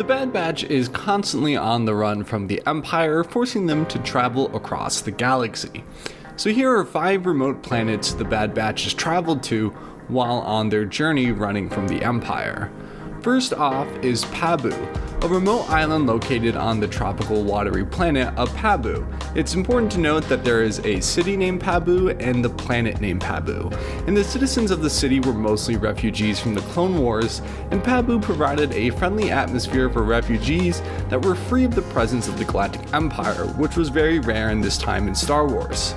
The Bad Batch is constantly on the run from the Empire, forcing them to travel across the galaxy. So here are 5 remote planets the Bad Batch has traveled to while on their journey running from the Empire. First off is Pabu, a remote island located on the tropical watery planet of Pabu. It's important to note that there is a city named Pabu and the planet named Pabu, and the citizens of the city were mostly refugees from the Clone Wars, and Pabu provided a friendly atmosphere for refugees that were free of the presence of the Galactic Empire, which was very rare in this time in Star Wars.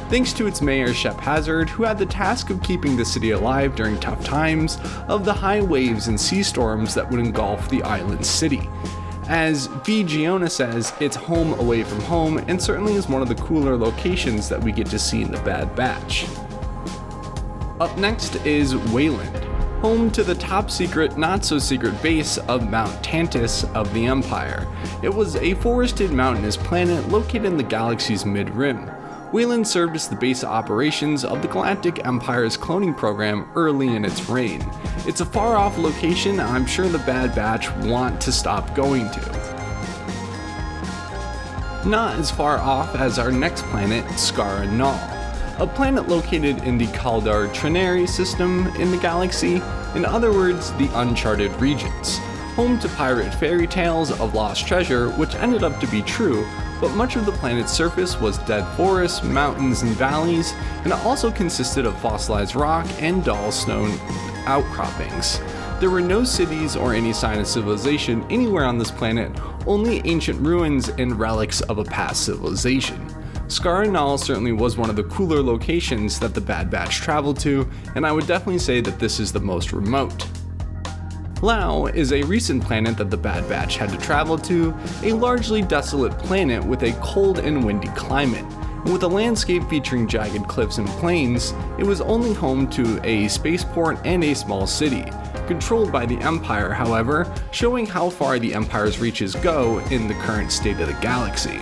Thanks to its mayor Shep, who had the task of keeping the city alive during tough times of the high waves and sea storms that would engulf the island city. As V. Giona says, it's home away from home and certainly is one of the cooler locations that we get to see in the Bad Batch. Up next is Weyland, home to the top secret, not so secret base of mountainous of the Empire. It was a forested mountainous planet located in the galaxy's mid-rim. Wayland served as the base of operations of the Galactic Empire's cloning program early in its reign. It's a far-off location I'm sure the Bad Batch want to stop going to. Not as far off as our next planet, Scara N, a planet located in the Caldar Trinary system in the galaxy, in other words, the uncharted regions. Home to pirate fairy tales of lost treasure, which ended up to be true, but much of the planet's surface was dead forests, mountains, and valleys, and it also consisted of fossilized rock and dull stone outcroppings. There were no cities or any sign of civilization anywhere on this planet, only ancient ruins and relics of a past civilization. Scara N certainly was one of the cooler locations that the Bad Batch traveled to, and I would definitely say that this is the most remote. Lao is a recent planet that the Bad Batch had to travel to, a largely desolate planet with a cold and windy climate. And with a landscape featuring jagged cliffs and plains, it was only home to a spaceport and a small city. Controlled by the Empire, however, showing how far the Empire's reaches go in the current state of the galaxy.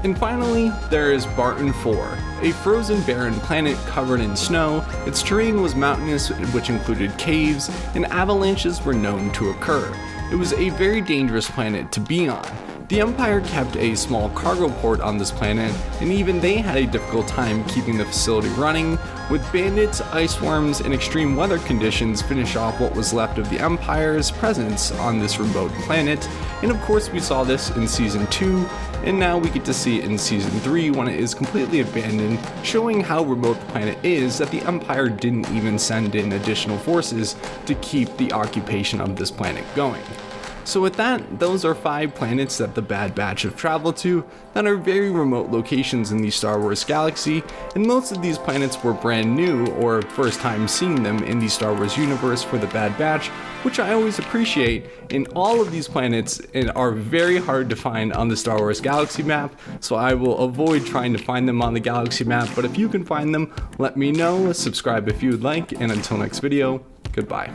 And finally, there is Barton IV, a frozen barren planet covered in snow. Its terrain was mountainous, which included caves, and avalanches were known to occur. It was a very dangerous planet to be on. The Empire kept a small cargo port on this planet, and even they had a difficult time keeping the facility running, with bandits, ice worms, and extreme weather conditions finish off what was left of the Empire's presence on this remote planet. And of course we saw this in Season 2, and now we get to see it in Season 3 when it is completely abandoned, showing how remote the planet is that the Empire didn't even send in additional forces to keep the occupation of this planet going. So with that, those are 5 planets that the Bad Batch have traveled to that are very remote locations in the Star Wars galaxy, and most of these planets were brand new or first time seeing them in the Star Wars universe for the Bad Batch, which I always appreciate. And all of these planets are very hard to find on the Star Wars galaxy map, so I will avoid trying to find them on the galaxy map, but if you can find them, let me know, subscribe if you would like, and until next video, goodbye.